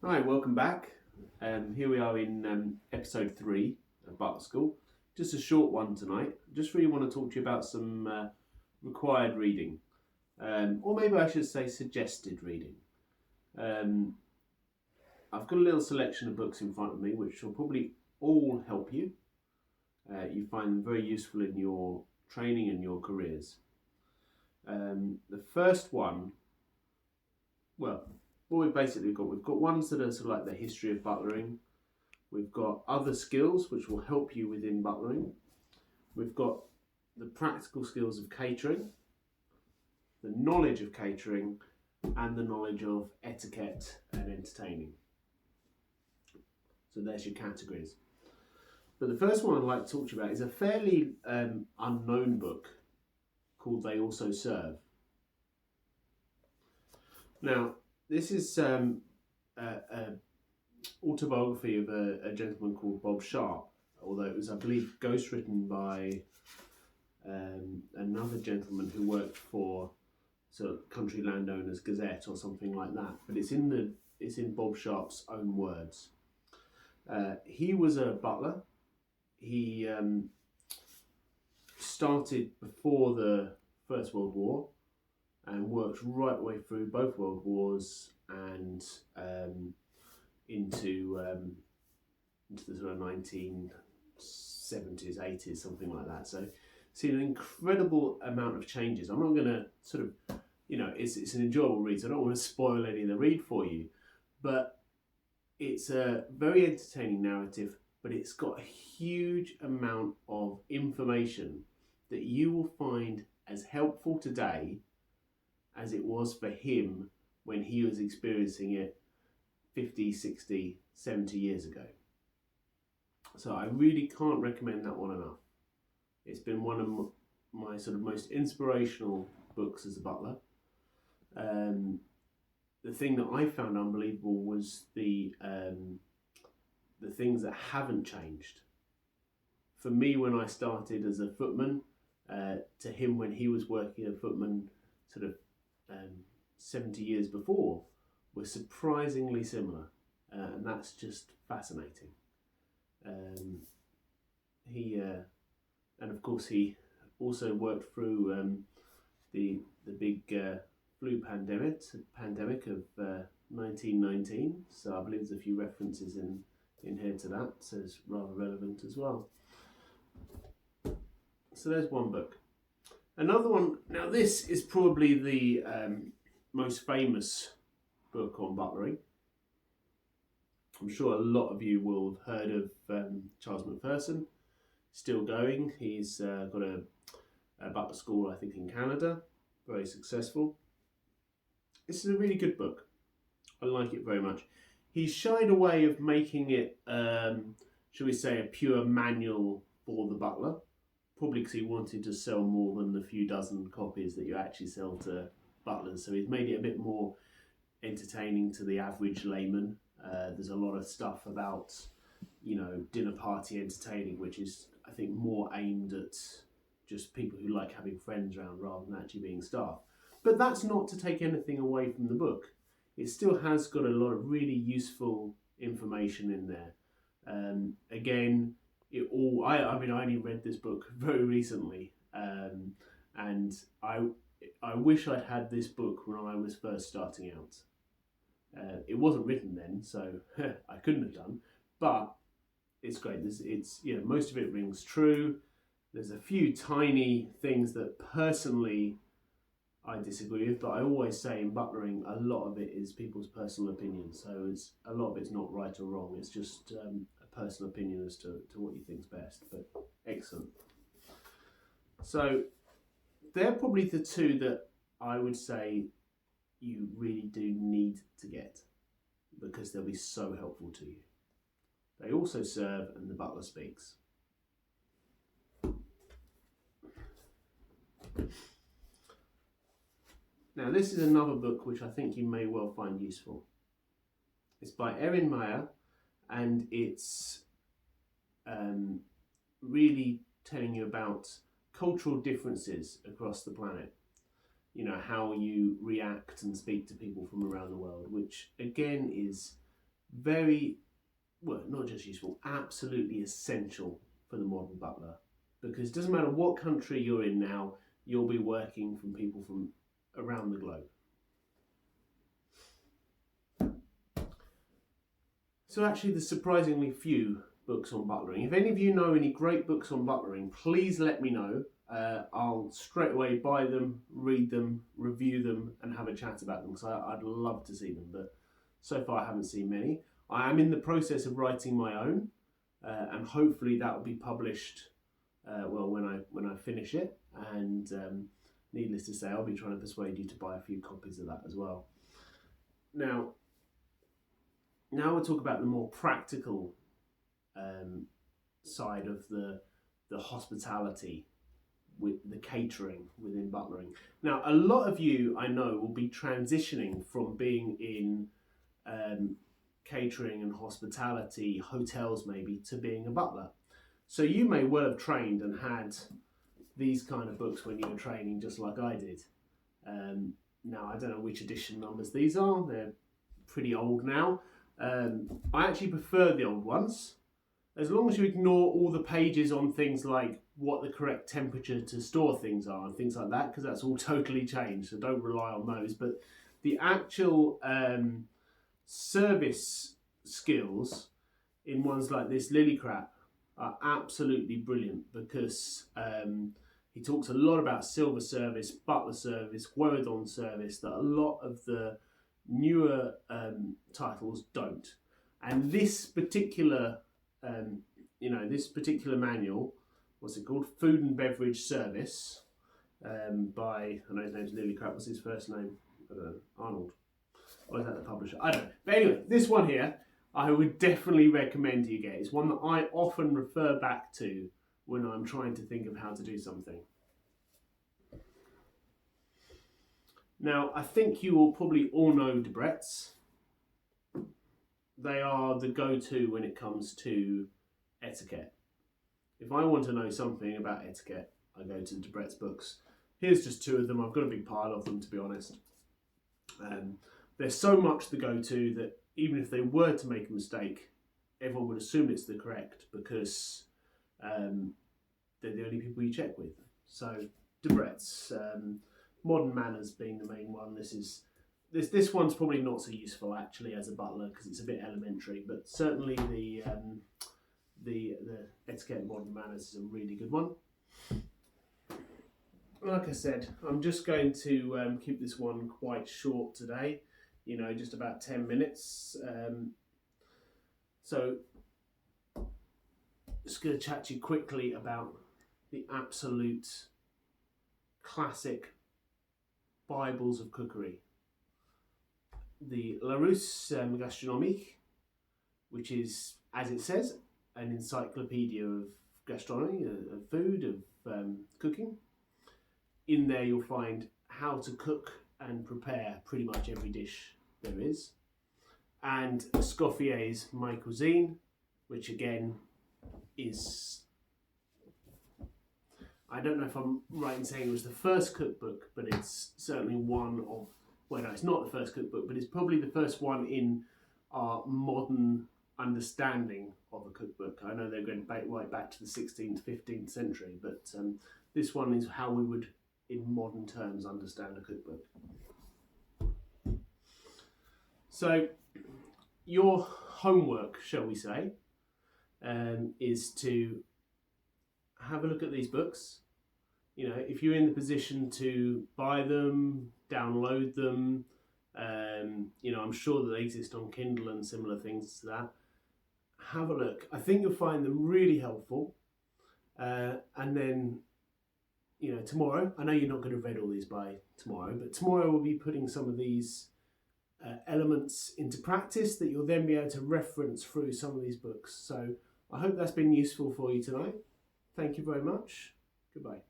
Hi, welcome back. Here we are in episode 3 of Butler School. Just a short one tonight. Just really want to talk to you about some required reading, or maybe I should say suggested reading. I've got a little selection of books in front of me which will probably all help you. You find them very useful in your training and your careers. The first one, what we've basically got, we've got ones that are sort of like the history of butlering. We've got other skills which will help you within butlering. We've got the practical skills of catering, the knowledge of catering, and the knowledge of etiquette and entertaining. So there's your categories. But the first one I'd like to talk to you about is a fairly unknown book called They Also Serve. Now, this is an autobiography of a gentleman called Bob Sharp, although it was, I believe, ghostwritten by another gentleman who worked for sort of Country Landowners Gazette or something like that. But it's in Bob Sharp's own words. He was a butler. He started before the First World War and worked right the way through both World Wars and into the sort of 1970s, 80s, something like that. So seen an incredible amount of changes. I'm not going to sort of, it's an enjoyable read, so I don't want to spoil any of the read for you, but it's a very entertaining narrative, but it's got a huge amount of information that you will find as helpful today as it was for him when he was experiencing it 50, 60, 70 years ago. So I really can't recommend that one enough. It's been one of my sort of most inspirational books as a butler. The thing that I found unbelievable was the things that haven't changed. For me, when I started as a footman, to him when he was working as a footman sort of 70 years before, were surprisingly similar, and that's just fascinating. And of course he also worked through the big flu pandemic of 1919, so I believe there's a few references in here to that, so it's rather relevant as well. So there's one book. Another one, now this is probably the most famous book on butlering. I'm sure a lot of you will have heard of Charles McPherson, still going. He's got a Butler School, I think, in Canada, very successful. This is a really good book. I like it very much. He shied away of making it, shall we say, a pure manual for the butler, probably because he wanted to sell more than the few dozen copies that you actually sell to butlers. So he's made it a bit more entertaining to the average layman. There's a lot of stuff about, dinner party entertaining, which is, I think, more aimed at just people who like having friends around rather than actually being staff. But that's not to take anything away from the book. It still has got a lot of really useful information in there. Again, I only read this book very recently, and I wish I'd had this book when I was first starting out. It wasn't written then, so I couldn't have done, but it's great. Most of it rings true. There's a few tiny things that personally I disagree with, but I always say in butlering, a lot of it is people's personal opinions. So a lot of it's not right or wrong. It's just a personal opinion as to what you think's best. But excellent. So they're probably the two that I would say you really do need to get, because they'll be so helpful to you. They Also Serve and the Butler Speaks. Now this is another book which I think you may well find useful. It's by Erin Meyer, and it's really telling you about cultural differences across the planet. How you react and speak to people from around the world, which again is very, well, not just useful, absolutely essential for the modern butler. Because it doesn't matter what country you're in now, you'll be working from people from around the globe. So actually there's surprisingly few books on butlering. If any of you know any great books on butlering, please let me know. I'll straight away buy them, read them, review them, and have a chat about them, because I'd love to see them, but so far I haven't seen many. I am in the process of writing my own, and hopefully that will be published when I finish it, and needless to say, I'll be trying to persuade you to buy a few copies of that as well. Now we'll talk about the more practical side of the hospitality, with the catering within butlering. Now, a lot of you, I know, will be transitioning from being in catering and hospitality, hotels maybe, to being a butler. So you may well have trained and had these kind of books when you were training, just like I did. Now, I don't know which edition numbers these are. They're pretty old now. I actually prefer the old ones, as long as you ignore all the pages on things like what the correct temperature to store things are and things like that, because that's all totally changed, so don't rely on those. But the actual service skills in ones like this Lillycrap are absolutely brilliant, because he talks a lot about silver service, butler service, gueridon service, that a lot of the newer titles don't. And this particular this particular manual, what's it called? Food and Beverage Service, by, I know his name's Lillycrap, what's his first name? I don't know, Arnold. Or is that the publisher? I don't know. But anyway, this one here, I would definitely recommend you get. It's one that I often refer back to when I'm trying to think of how to do something. Now, I think you will probably all know Debrett's. They are the go-to when it comes to etiquette. If I want to know something about etiquette, I go to Debrett's books. Here's just two of them. I've got a big pile of them, to be honest. There's so much the go-to that even if they were to make a mistake, everyone would assume it's the correct, because they're the only people you check with. So Debrett's, Modern Manners being the main one. This one's probably not so useful actually as a butler, because it's a bit elementary, but certainly the Etiquette and Modern Manners is a really good one. Like I said, I'm just going to keep this one quite short today, just about 10 minutes. So just going to chat to you quickly about the absolute classic Bibles of cookery. The Larousse Gastronomique, which is, as it says, an encyclopedia of gastronomy, of food, of cooking. In there you'll find how to cook and prepare pretty much every dish there is. And Escoffier's My Cuisine, which again is, I don't know if I'm right in saying it was the first cookbook, but it's certainly one of, well, no, it's not the first cookbook, but it's probably the first one in our modern understanding of a cookbook. I know they're going right back to the 16th, 15th century, but this one is how we would, in modern terms, understand a cookbook. So your homework, shall we say, is to have a look at these books. If you're in the position to buy them, download them, I'm sure that they exist on Kindle and similar things to that. Have a look. I think you'll find them really helpful. And then, tomorrow, I know you're not going to have read all these by tomorrow, but tomorrow we'll be putting some of these elements into practice that you'll then be able to reference through some of these books. So I hope that's been useful for you tonight. Thank you very much. Goodbye.